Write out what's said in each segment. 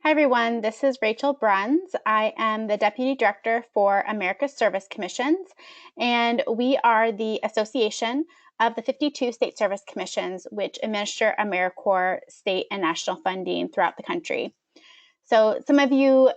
Hi everyone, this is Rachel Bruns. I am the Deputy Director for America's Service Commissions, and we are the association of the 52 state service commissions which administer AmeriCorps state and national funding throughout the country. So some of you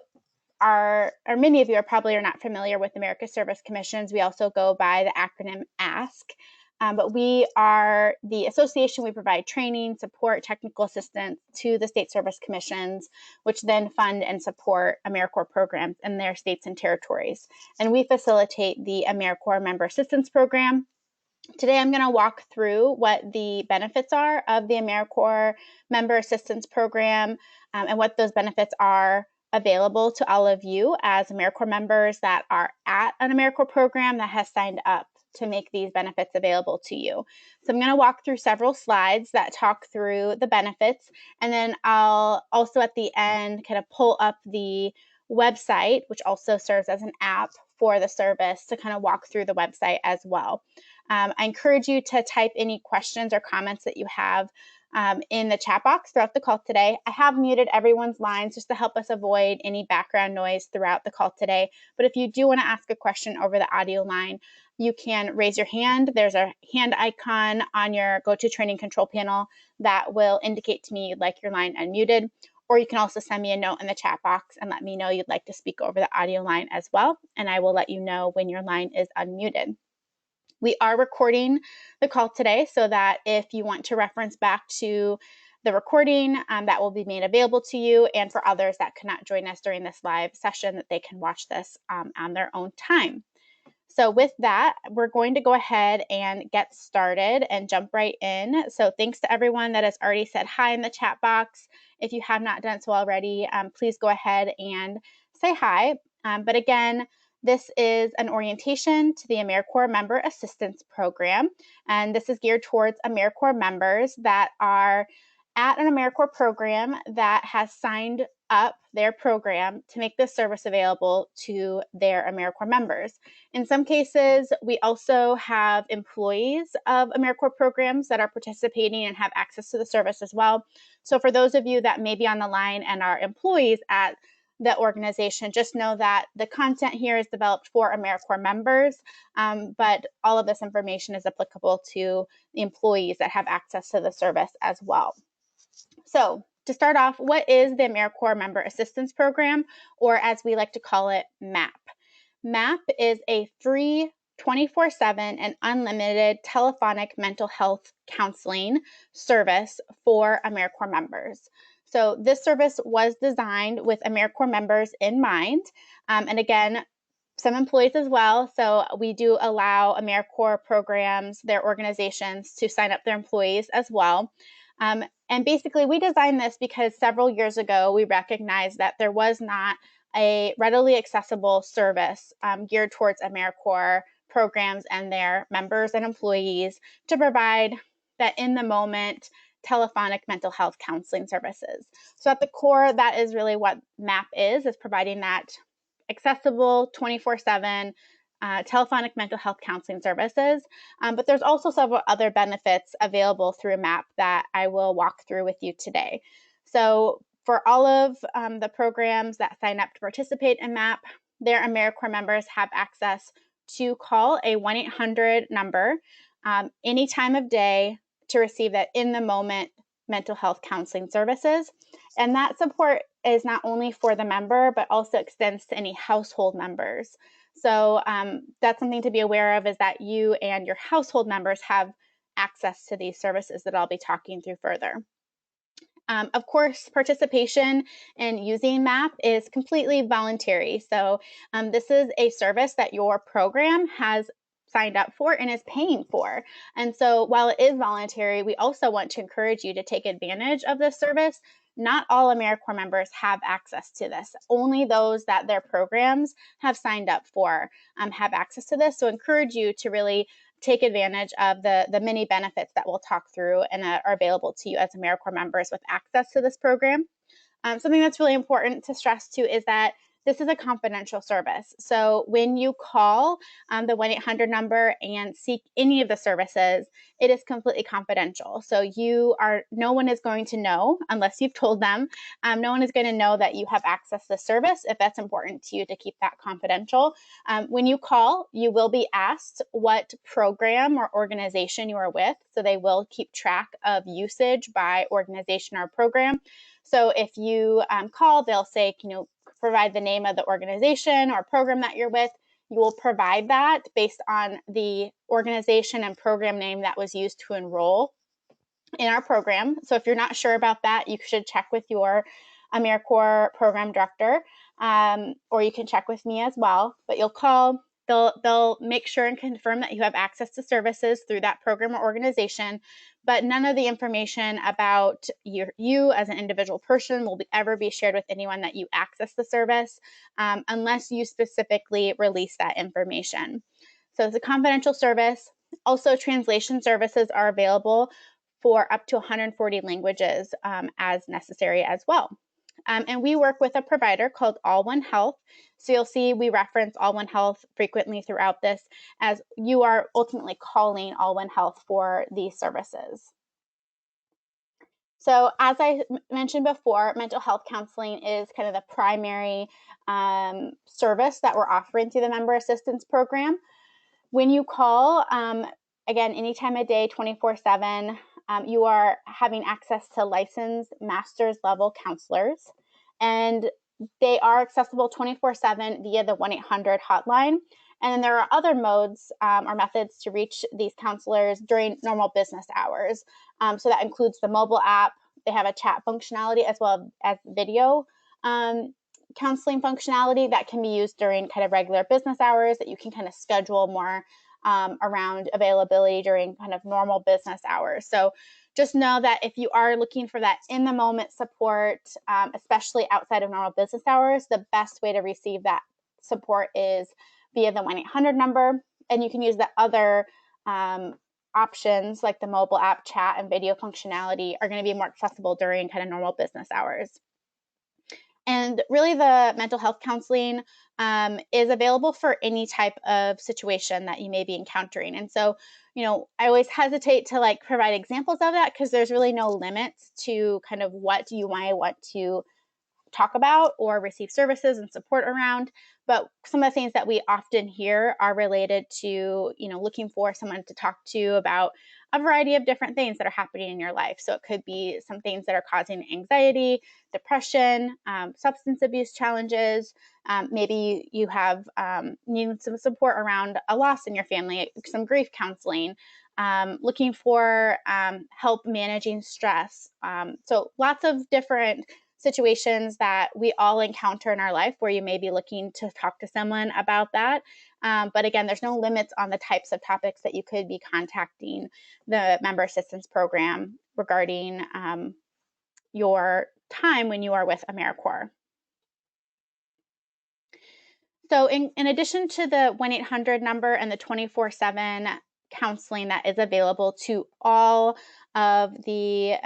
are, or many of you are probably not familiar with America's Service Commissions. We also go by the acronym ASC. But we are the association. We provide training, support, technical assistance to the state service commissions, which then fund and support AmeriCorps programs in their states and territories. And we facilitate the AmeriCorps Member Assistance Program. Today, I'm going to walk through what the benefits are of the AmeriCorps Member Assistance Program and what those benefits are available to all of you as AmeriCorps members that are at an AmeriCorps program that has signed up to make these benefits available to you. So I'm going to walk through several slides that talk through the benefits, and then I'll also at the end kind of pull up the website, which also serves as an app for the service, to kind of walk through the website as well. I encourage you to type any questions or comments that you have in the chat box throughout the call today. I have muted everyone's lines just to help us avoid any background noise throughout the call today. But if you do want to ask a question over the audio line, you can raise your hand. There's a hand icon on your GoToTraining control panel that will indicate to me you'd like your line unmuted. Or you can also send me a note in the chat box and let me know you'd like to speak over the audio line as well, and I will let you know when your line is unmuted. We are recording the call today so that if you want to reference back to the recording, that will be made available to you, and for others that could not join us during this live session, that they can watch this on their own time. So with that, we're going to go ahead and get started and jump right in. So thanks to everyone that has already said hi in the chat box. If you have not done so already, please go ahead and say hi. But again, this is an orientation to the AmeriCorps Member Assistance Program, and this is geared towards AmeriCorps members that are at an AmeriCorps program that has signed up their program to make this service available to their AmeriCorps members. In some cases, we also have employees of AmeriCorps programs that are participating and have access to the service as well. So for those of you that may be on the line and are employees at the organization, just know that the content here is developed for AmeriCorps members, but all of this information is applicable to the employees that have access to the service as well. So to start off, what is the AmeriCorps Member Assistance Program, or as we like to call it, MAP? MAP is a free 24/7 and unlimited telephonic mental health counseling service for AmeriCorps members. So this service was designed with AmeriCorps members in mind, and again, some employees as well. So we do allow AmeriCorps programs, their organizations, to sign up their employees as well. And basically, we designed this because several years ago, we recognized that there was not a readily accessible service geared towards AmeriCorps programs and their members and employees to provide that in-the-moment telephonic mental health counseling services. So at the core, that is really what MAP is providing that accessible 24/7 telephonic mental health counseling services. But there's also several other benefits available through MAP that I will walk through with you today. So for all of the programs that sign up to participate in MAP, their AmeriCorps members have access to call a 1-800 number any time of day to receive that in-the-moment mental health counseling services. And that support is not only for the member, but also extends to any household members. So that's something to be aware of, is that you and your household members have access to these services that I'll be talking through further. Of course, participation in using MAP is completely voluntary. So this is a service that your program has signed up for and is paying for. And so while it is voluntary, we also want to encourage you to take advantage of this service. Not all AmeriCorps members have access to this. Only those that their programs have signed up for have access to this. So encourage you to really take advantage of the many benefits that we'll talk through and are available to you as AmeriCorps members with access to this program. Something that's really important to stress too is that this is a confidential service. So when you call the 1-800 number and seek any of the services, it is completely confidential. So no one is going to know unless you've told them. No one is going to know that you have access to the service if that's important to you to keep that confidential. When you call, you will be asked what program or organization you are with. So they will keep track of usage by organization or program. So if you call, they'll say, provide the name of the organization or program that you're with. You will provide that based on the organization and program name that was used to enroll in our program. So if you're not sure about that, you should check with your AmeriCorps program director, or you can check with me as well. But you'll call, they'll make sure and confirm that you have access to services through that program or organization, but none of the information about you as an individual person will ever be shared with anyone that you access the service, unless you specifically release that information. So it's a confidential service. Also, translation services are available for up to 140 languages as necessary as well. And we work with a provider called All One Health. So you'll see we reference All One Health frequently throughout this, as you are ultimately calling All One Health for these services. So as I mentioned before, mental health counseling is kind of the primary service that we're offering through the Member Assistance Program. When you call, again, any time of day, 24/7, you are having access to licensed master's level counselors, and they are accessible 24/7 via the 1-800 hotline. And then there are other modes or methods to reach these counselors during normal business hours. So that includes the mobile app. They have a chat functionality as well as video counseling functionality that can be used during kind of regular business hours, that you can kind of schedule more around availability during kind of normal business hours. So just know that if you are looking for that in the moment support, especially outside of normal business hours, the best way to receive that support is via the 1-800 number. And you can use the other options like the mobile app, chat, and video functionality are going to be more accessible during kind of normal business hours. And really, the mental health counseling is available for any type of situation that you may be encountering. And so, I always hesitate to provide examples of that because there's really no limits to kind of what you might want to talk about or receive services and support around. But some of the things that we often hear are related to, looking for someone to talk to about a variety of different things that are happening in your life. So it could be some things that are causing anxiety, depression, substance abuse challenges. Maybe you have need some support around a loss in your family, some grief counseling, looking for help managing stress. So lots of different situations that we all encounter in our life where you may be looking to talk to someone about that. But again, there's no limits on the types of topics that you could be contacting the Member Assistance Program regarding your time when you are with AmeriCorps. So in addition to the 1-800 number and the 24/7 counseling that is available to all of the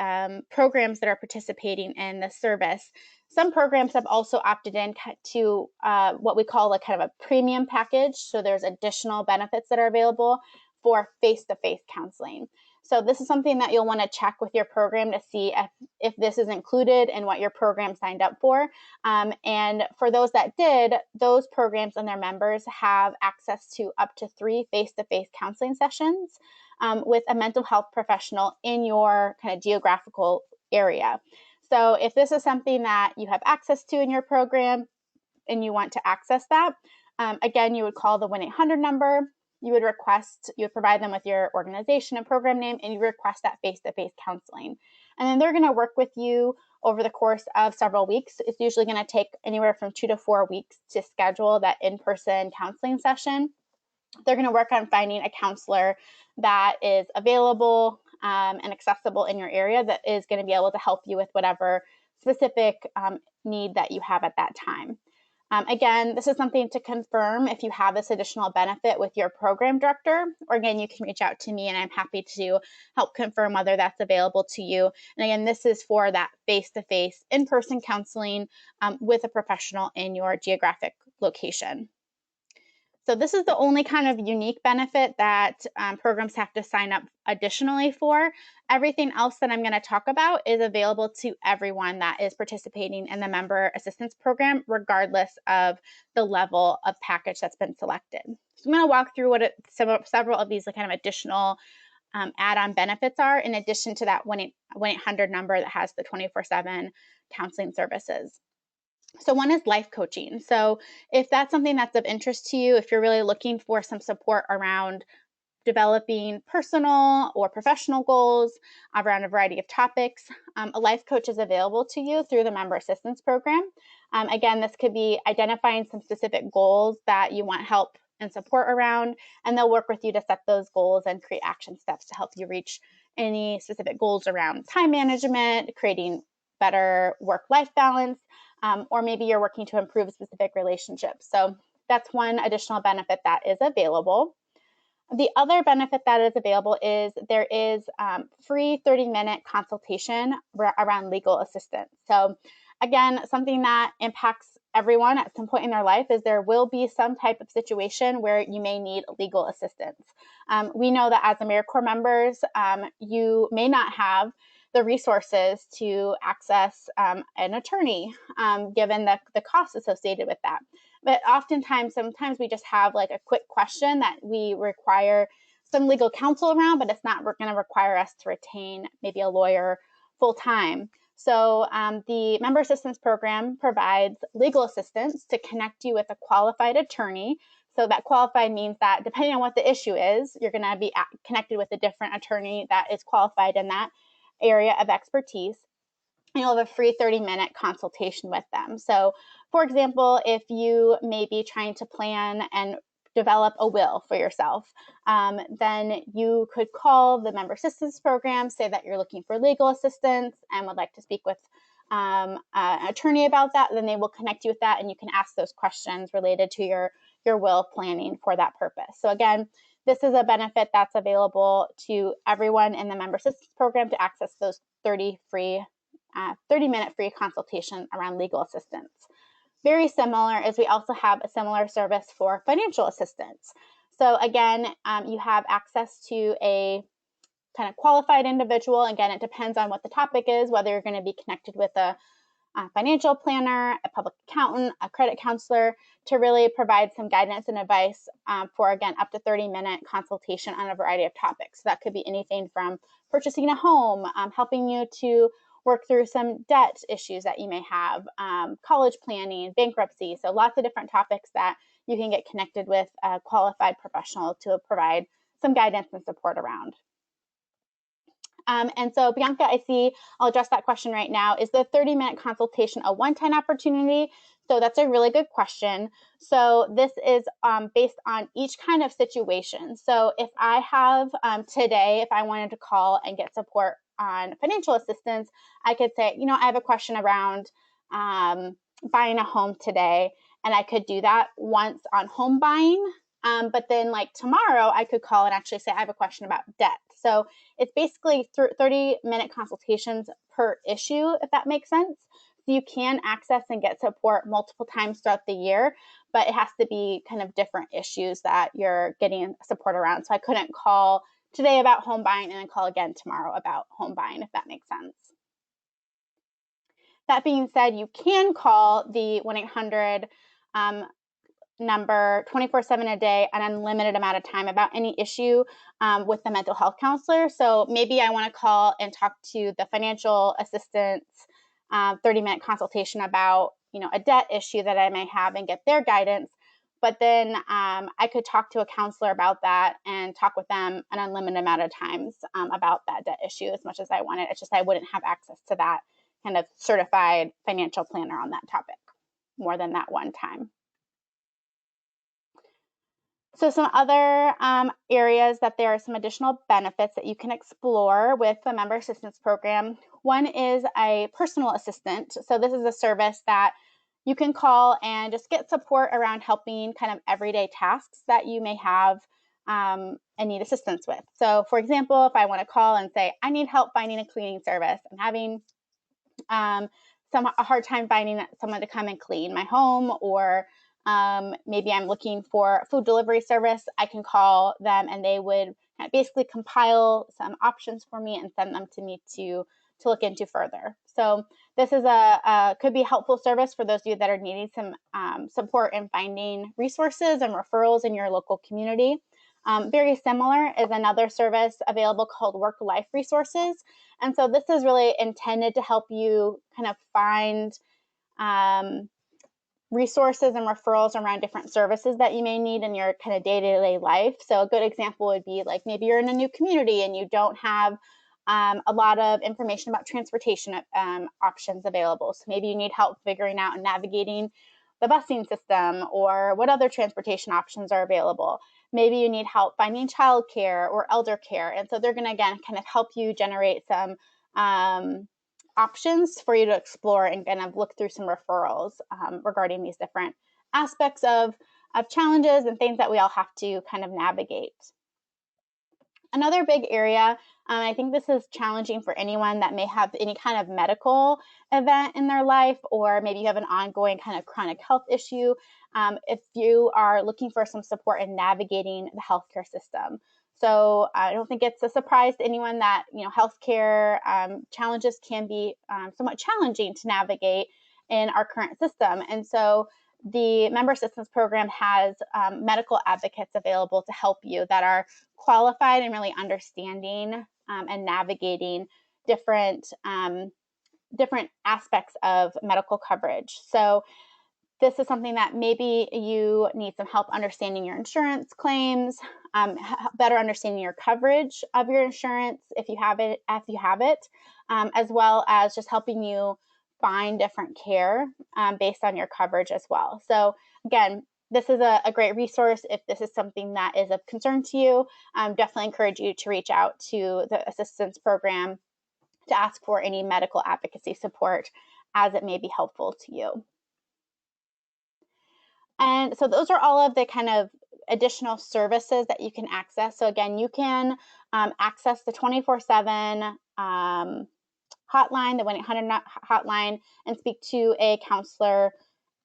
programs that are participating in the service, some programs have also opted in to what we call a kind of a premium package. So there's additional benefits that are available for face-to-face counseling. So this is something that you'll want to check with your program to see if this is included in what your program signed up for. And for those that did, those programs and their members have access to up to 3 face-to-face counseling sessions with a mental health professional in your kind of geographical area. So if this is something that you have access to in your program and you want to access that, again, you would call the 1-800 number. You would provide them with your organization and program name, and you request that face-to-face counseling. And then they're going to work with you over the course of several weeks. It's usually going to take anywhere from 2 to 4 weeks to schedule that in-person counseling session. They're going to work on finding a counselor that is available and accessible in your area that is going to be able to help you with whatever specific need that you have at that time. Again, this is something to confirm if you have this additional benefit with your program director, or again, you can reach out to me and I'm happy to help confirm whether that's available to you. And again, this is for that face-to-face in-person counseling with a professional in your geographic location. So this is the only kind of unique benefit that programs have to sign up additionally for. Everything else that I'm going to talk about is available to everyone that is participating in the member assistance program, regardless of the level of package that's been selected. So I'm going to walk through what several of these kind of additional add-on benefits are, in addition to that 1-800 number that has the 24/7 counseling services. So one is life coaching. So if that's something that's of interest to you, if you're really looking for some support around developing personal or professional goals around a variety of topics, a life coach is available to you through the member assistance program. Again, this could be identifying some specific goals that you want help and support around, and they'll work with you to set those goals and create action steps to help you reach any specific goals around time management, creating better work-life balance, or maybe you're working to improve specific relationships. So that's one additional benefit that is available. The other benefit that is available is there is free 30-minute consultation around legal assistance. So again, something that impacts everyone at some point in their life is there will be some type of situation where you may need legal assistance. We know that as AmeriCorps members, you may not have the resources to access an attorney, given the costs associated with that. But oftentimes, sometimes we just have like a quick question that we require some legal counsel around, but it's not going to require us to retain maybe a lawyer full time. So the Member Assistance Program provides legal assistance to connect you with a qualified attorney. So that qualified means that depending on what the issue is, you're going to be connected with a different attorney that is qualified in that area of expertise. And you'll have a free 30-minute consultation with them. So, for example, if you may be trying to plan and develop a will for yourself, then you could call the Member Assistance Program, say that you're looking for legal assistance and would like to speak with an attorney about that. Then they will connect you with that, and you can ask those questions related to your will planning for that purpose. So again, this is a benefit that's available to everyone in the Member Assistance Program to access those 30-minute free consultation around legal assistance. Very similar is we also have a similar service for financial assistance. So again, you have access to a kind of qualified individual. Again, it depends on what the topic is, whether you're going to be connected with a financial planner, a public accountant, a credit counselor, to really provide some guidance and advice for, again, up to 30-minute consultation on a variety of topics. So that could be anything from purchasing a home, helping you to work through some debt issues that you may have, college planning, bankruptcy. So lots of different topics that you can get connected with a qualified professional to provide some guidance and support around. And so, Bianca, I see, I'll address that question right now. Is the 30-minute consultation a one-time opportunity? So that's a really good question. So this is based on each kind of situation. So if I have today, if I wanted to call and get support on financial assistance, I could say, I have a question around buying a home today, and I could do that once on home buying. But then like tomorrow, I could call and actually say, I have a question about debt. So it's basically 30-minute consultations per issue, if that makes sense. So you can access and get support multiple times throughout the year, but it has to be kind of different issues that you're getting support around. So I couldn't call today about home buying and then call again tomorrow about home buying, if that makes sense. That being said, you can call the 1-800 number 24/7 a day, an unlimited amount of time about any issue with the mental health counselor. So maybe I want to call and talk to the financial assistance 30-minute consultation about a debt issue that I may have and get their guidance. But then I could talk to a counselor about that and talk with them an unlimited amount of times about that debt issue as much as I wanted. It's just I wouldn't have access to that kind of certified financial planner on that topic more than that one time. So some other areas that there are some additional benefits that you can explore with the Member Assistance Program. One is a personal assistant. So this is a service that you can call and just get support around helping kind of everyday tasks that you may have and need assistance with. So for example, if I want to call and say, I need help finding a cleaning service, I'm having a hard time finding someone to come and clean my home, or maybe I'm looking for a food delivery service, I can call them and they would basically compile some options for me and send them to me to look into further. So this is could be a helpful service for those of you that are needing some support in finding resources and referrals in your local community. Very similar is another service available called Work Life Resources. And so this is really intended to help you kind of find resources and referrals around different services that you may need in your kind of day-to-day life. So a good example would be like maybe you're in a new community and you don't have a lot of information about transportation options available. So maybe you need help figuring out and navigating the busing system or what other transportation options are available. Maybe you need help finding childcare or elder care. And so they're going to, again, kind of help you generate some options for you to explore and kind of look through some referrals regarding these different aspects of challenges and things that we all have to kind of navigate. Another big area, I think this is challenging for anyone that may have any kind of medical event in their life, or maybe you have an ongoing kind of chronic health issue, if you are looking for some support in navigating the healthcare system. So I don't think it's a surprise to anyone that, you know, healthcare challenges can be somewhat challenging to navigate in our current system. And so the Member Assistance Program has medical advocates available to help you that are qualified and really understanding and navigating different aspects of medical coverage. So this is something that maybe you need some help understanding your insurance claims, better understanding your coverage of your insurance if you have it, as well as just helping you find different care based on your coverage as well. So again, this is a great resource if this is something that is of concern to you. Definitely encourage you to reach out to the assistance program to ask for any medical advocacy support as it may be helpful to you. And so those are all of the kind of additional services that you can access. So again, you can access the 24/7 hotline, the 1-800 hotline, and speak to a counselor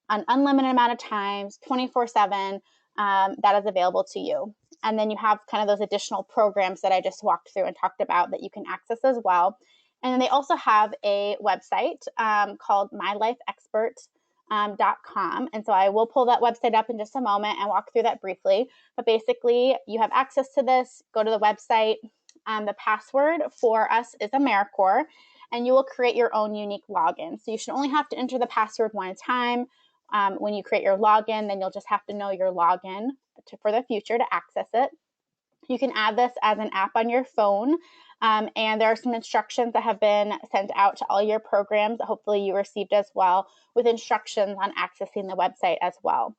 an unlimited amount of times, 24/7, that is available to you. And then you have kind of those additional programs that I just walked through and talked about that you can access as well. And then they also have a website called mylifeexpert.com. And so I will pull that website up in just a moment and walk through that briefly. But basically, you have access to this. Go to the website. The password for us is AmeriCorps, and you will create your own unique login. So you should only have to enter the password one time. When you create your login, then you'll just have to know your login for the future to access it. You can add this as an app on your phone, and there are some instructions that have been sent out to all your programs that hopefully you received as well, with instructions on accessing the website as well.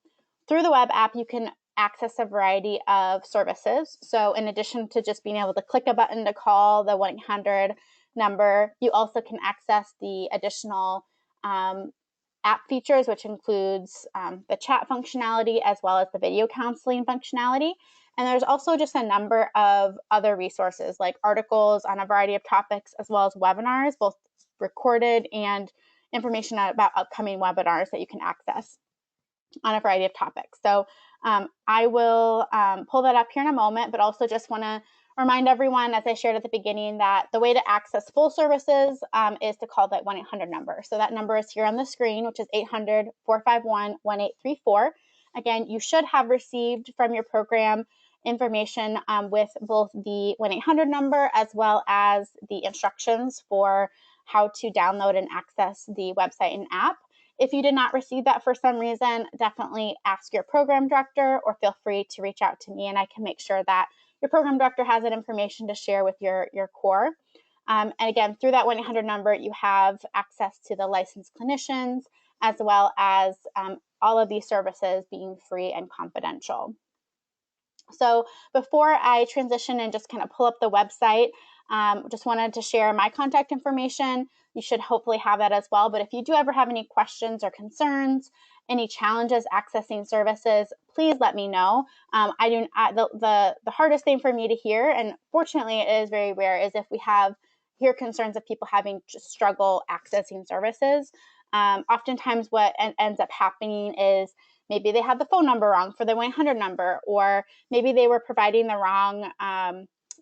Through the web app, you can access a variety of services. So in addition to just being able to click a button to call the 1-800 number, you also can access the additional app features, which includes the chat functionality as well as the video counseling functionality. And there's also just a number of other resources like articles on a variety of topics, as well as webinars, both recorded and information about upcoming webinars that you can access on a variety of topics. So I will pull that up here in a moment, but also just want to remind everyone, as I shared at the beginning, that the way to access full services is to call that 1-800 number. So that number is here on the screen, which is 800-451-1834. Again, you should have received from your program information with both the 1-800 number as well as the instructions for how to download and access the website and app. If you did not receive that for some reason, definitely ask your program director or feel free to reach out to me, and I can make sure that your program director has that information to share with your Corps. And again, through that 1-800 number, you have access to the licensed clinicians, as well as all of these services being free and confidential. So before I transition and just kind of pull up the website, Just wanted to share my contact information. You should hopefully have that as well. But if you do ever have any questions or concerns, any challenges accessing services, please let me know. The hardest thing for me to hear, and fortunately it is very rare, is if we hear concerns of people having struggle accessing services. Oftentimes what ends up happening is maybe they had the phone number wrong for the 100 number, or maybe they were providing the wrong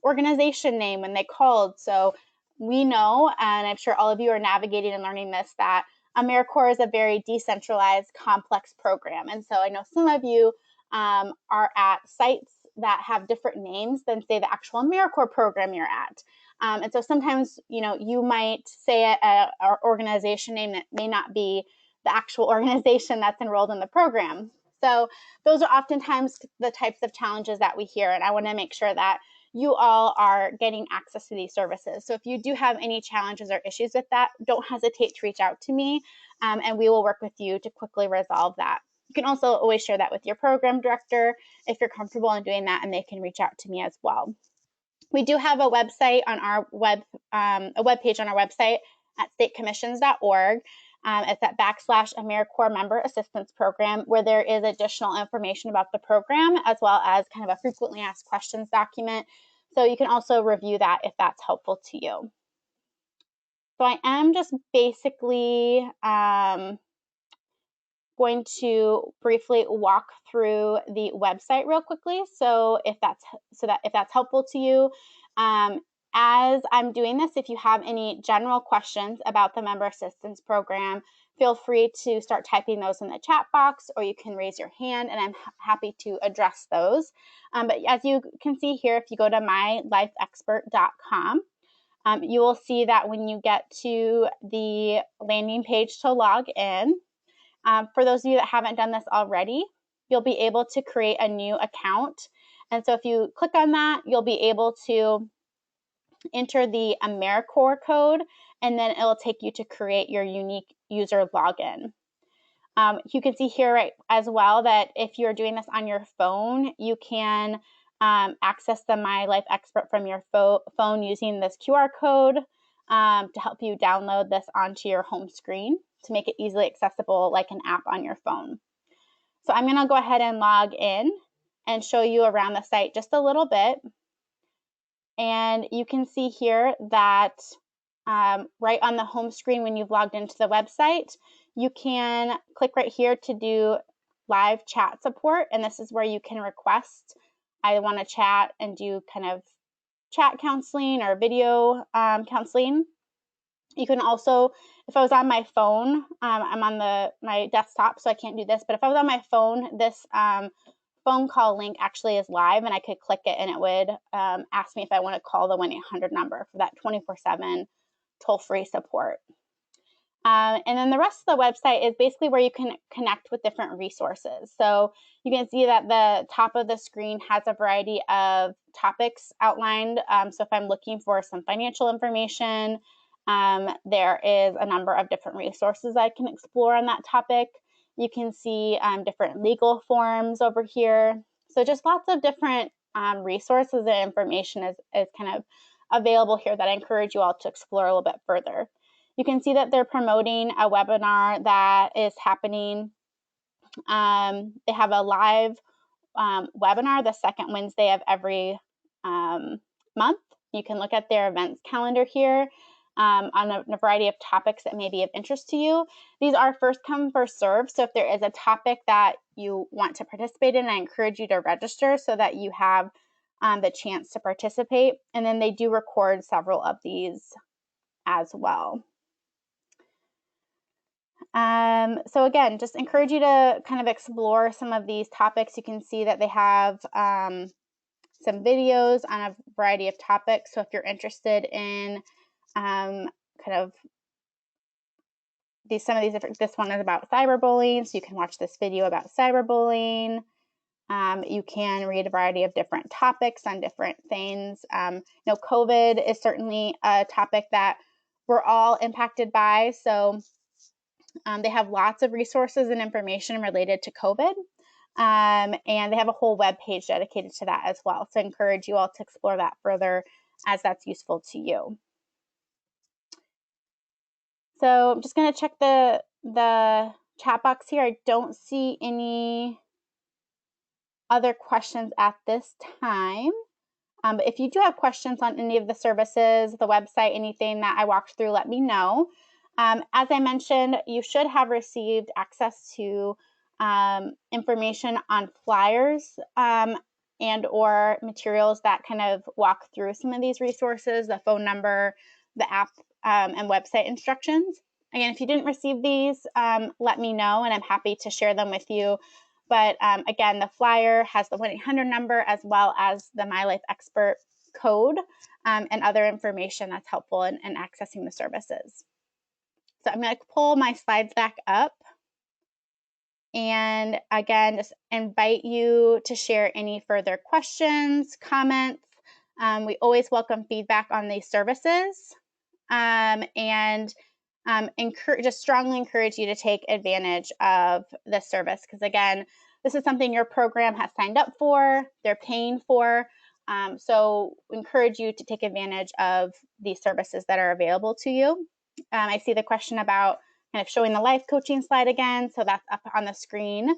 organization name when they called. So we know, and I'm sure all of you are navigating and learning this, that AmeriCorps is a very decentralized, complex program. And so I know some of you are at sites that have different names than, say, the actual AmeriCorps program you're at. And so sometimes, you might say an organization name that may not be the actual organization that's enrolled in the program. So those are oftentimes the types of challenges that we hear, and I want to make sure that you all are getting access to these services. So if you do have any challenges or issues with that, don't hesitate to reach out to me, and we will work with you to quickly resolve that. You can also always share that with your program director if you're comfortable in doing that, and they can reach out to me as well. We do have a website on our a web page on our website at statecommissions.org. It's at /AmeriCorps Member Assistance Program, where there is additional information about the program, as well as kind of a frequently asked questions document. So you can also review that if that's helpful to you. So I am just basically going to briefly walk through the website real quickly. So if that's helpful to you, as I'm doing this, if you have any general questions about the Member Assistance Program, feel free to start typing those in the chat box, or you can raise your hand, and I'm happy to address those. But as you can see here, if you go to mylifeexpert.com, you will see that when you get to the landing page to log in, for those of you that haven't done this already, you'll be able to create a new account. And so if you click on that, you'll be able to enter the AmeriCorps code, and then it'll take you to create your unique user login. You can see here right as well that if you're doing this on your phone, you can access the My Life Expert from your phone using this QR code to help you download this onto your home screen to make it easily accessible like an app on your phone. So I'm going to go ahead and log in and show you around the site just a little bit. And you can see here that right on the home screen when you've logged into the website, you can click right here to do live chat support. And this is where you can request, I want to chat and do kind of chat counseling or video counseling. You can also, if I was on my phone, I'm on my desktop, so I can't do this, but if I was on my phone, this phone call link actually is live, and I could click it and it would ask me if I want to call the 1-800 number for that 24/7 toll-free support. And then the rest of the website is basically where you can connect with different resources. So you can see that the top of the screen has a variety of topics outlined. So if I'm looking for some financial information, there is a number of different resources I can explore on that topic. You can see different legal forms over here. So just lots of different resources and information is kind of available here that I encourage you all to explore a little bit further. You can see that they're promoting a webinar that is happening. They have a live webinar the second Wednesday of every month. You can look at their events calendar here on a variety of topics that may be of interest to you. These are first come, first serve. So if there is a topic that you want to participate in, I encourage you to register so that you have the chance to participate. And then they do record several of these as well. So again, just encourage you to kind of explore some of these topics. You can see that they have some videos on a variety of topics. So if you're interested in kind of some of these different, this one is about cyberbullying, so you can watch this video about cyberbullying. You can read a variety of different topics on different things. COVID is certainly a topic that we're all impacted by. So they have lots of resources and information related to COVID. And they have a whole web page dedicated to that as well. So I encourage you all to explore that further as that's useful to you. So I'm just going to check the chat box here. I don't see any other questions at this time. But if you do have questions on any of the services, the website, anything that I walked through, let me know. As I mentioned, you should have received access to information on flyers and or materials that kind of walk through some of these resources, the phone number, the app, and website instructions. Again, if you didn't receive these, let me know, and I'm happy to share them with you. But again, the flyer has the 1-800 number as well as the My Life Expert code and other information that's helpful in accessing the services. So I'm going to pull my slides back up. And again, just invite you to share any further questions, comments. We always welcome feedback on these services. Just strongly encourage you to take advantage of this service because, again, this is something your program has signed up for, they're paying for. So encourage you to take advantage of these services that are available to you. I see the question about kind of showing the life coaching slide again, so that's up on the screen.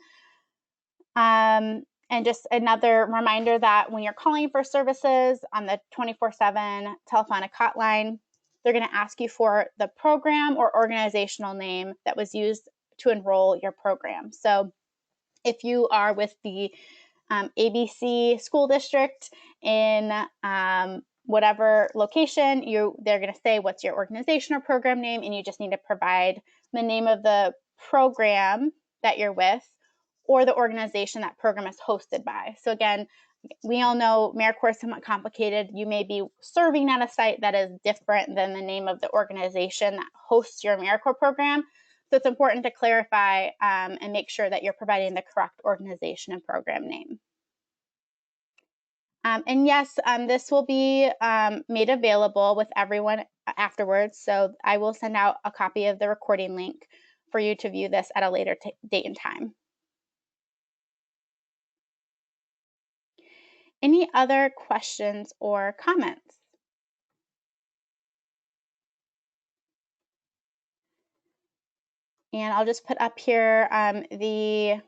And just another reminder that when you're calling for services on the 24/7 telephonic hotline, they're going to ask you for the program or organizational name that was used to enroll your program. So if you are with the ABC school district in whatever location, they're going to say what's your organization or program name, and you just need to provide the name of the program that you're with or the organization that program is hosted by. So again, we all know AmeriCorps is somewhat complicated. You may be serving at a site that is different than the name of the organization that hosts your AmeriCorps program. So it's important to clarify and make sure that you're providing the correct organization and program name. And yes, this will be made available with everyone afterwards. So I will send out a copy of the recording link for you to view this at a later date and time. Any other questions or comments? And I'll just put up here the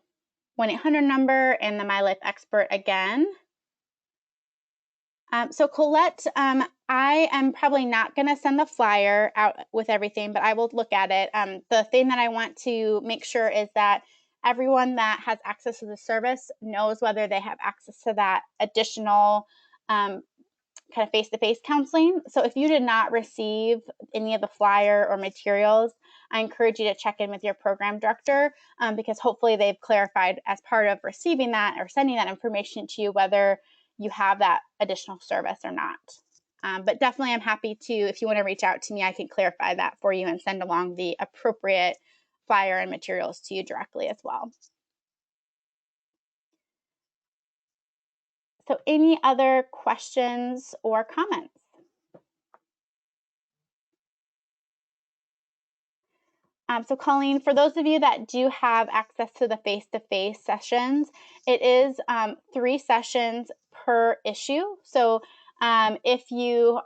1-800 number and the My Life Expert again. So Colette, I am probably not going to send the flyer out with everything, but I will look at it. The thing that I want to make sure is that everyone that has access to the service knows whether they have access to that additional kind of face-to-face counseling. So if you did not receive any of the flyer or materials, I encourage you to check in with your program director because hopefully they've clarified as part of receiving that or sending that information to you whether you have that additional service or not. But definitely I'm happy to, if you want to reach out to me, I can clarify that for you and send along the appropriate flyer and materials to you directly as well. So any other questions or comments? So Colleen, for those of you that do have access to the face-to-face sessions, it is 3 sessions per issue. So if you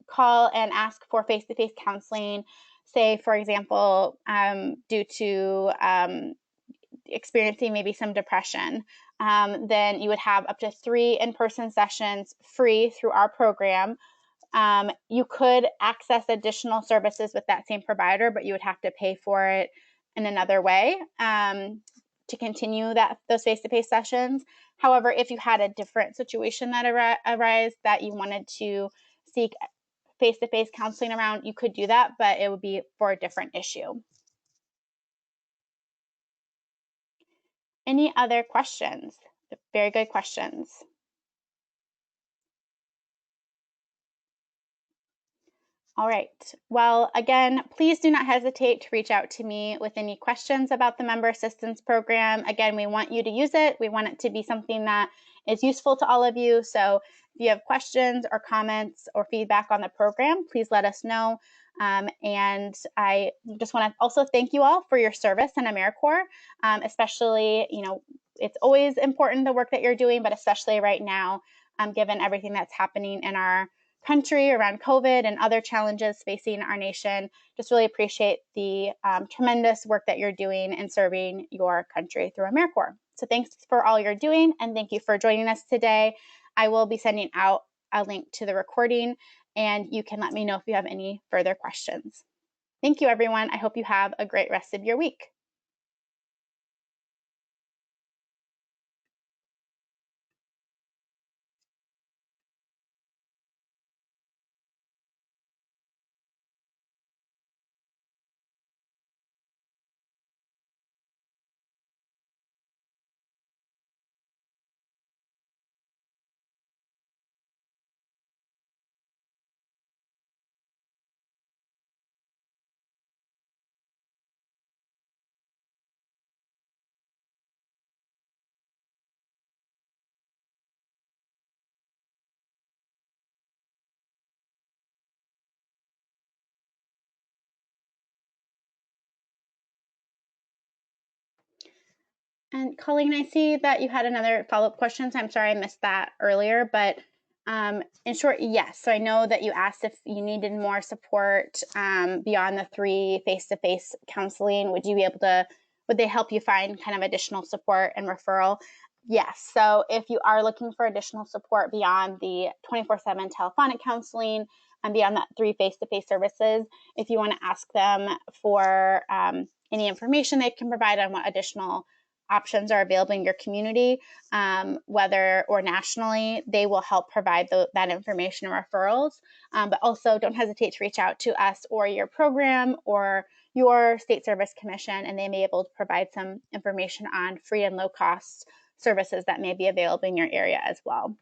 call and ask for face-to-face counseling, say, for example, due to experiencing maybe some depression, then you would have up to 3 in-person sessions free through our program. You could access additional services with that same provider, but you would have to pay for it in another way to continue those face-to-face sessions. However, if you had a different situation that arose that you wanted to seek face-to-face counseling around, you could do that, but it would be for a different issue. Any other questions? Very good questions. All right. Well, again, please do not hesitate to reach out to me with any questions about the Member Assistance Program. Again, we want you to use it. We want it to be something that is useful to all of you. So if you have questions or comments or feedback on the program, please let us know. And I just want to also thank you all for your service in AmeriCorps, especially, it's always important the work that you're doing, but especially right now, given everything that's happening in our country around COVID and other challenges facing our nation. Just really appreciate the tremendous work that you're doing in serving your country through AmeriCorps. So thanks for all you're doing, and thank you for joining us today. I will be sending out a link to the recording, and you can let me know if you have any further questions. Thank you, everyone. I hope you have a great rest of your week. And Colleen, I see that you had another follow-up question. So I'm sorry I missed that earlier, but in short, yes. So I know that you asked if you needed more support beyond the 3 face-to-face counseling. Would they help you find kind of additional support and referral? Yes. So if you are looking for additional support beyond the 24/7 telephonic counseling and beyond that 3 face-to-face services, if you want to ask them for any information they can provide on what additional options are available in your community, whether or nationally, they will help provide that information and referrals. But also don't hesitate to reach out to us or your program or your state service commission, and they may be able to provide some information on free and low cost services that may be available in your area as well.